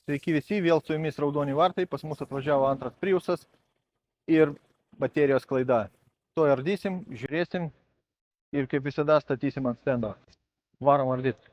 Sveiki visi, vėl su jumis Raudoni vartai, pas mus atvažiavo antras Priusas ir baterijos klaida. To ardysim, žiūrėsim ir kaip visada statysim ant stendo. Varom ardyt.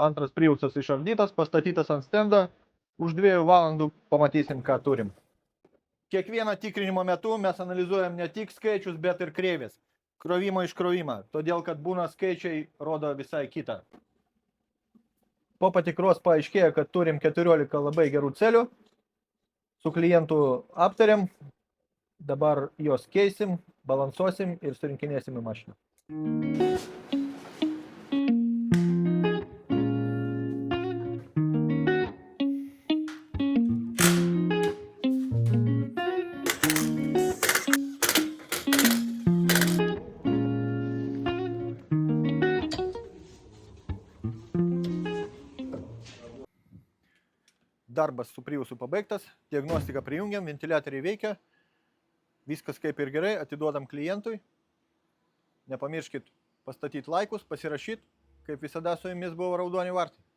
Antras Priusas išardytas, pastatytas ant stendo. Už 2 valandų pamatysim, ką turim. Kiekvieną tikrinimo metu mes analizuojam ne tik skaičius, bet ir kreivės. Krovimo iškrovimą, todėl kad būna skaičiai rodo visai kitą. Po patikros paaiškėjo, kad turim 14 labai gerų celių. Su klientu aptariam, dabar juos keisim, balansuosim ir surinkinėsim į mašiną. Darbas su Priusu pabaigtas, diagnostiką prijungiam, ventiliatoriai veikia, viskas kaip ir gerai, atiduodam klientui. Nepamirškit pastatyti laikus, pasirašyti, kaip visada su jumis buvo Raudoni vartai.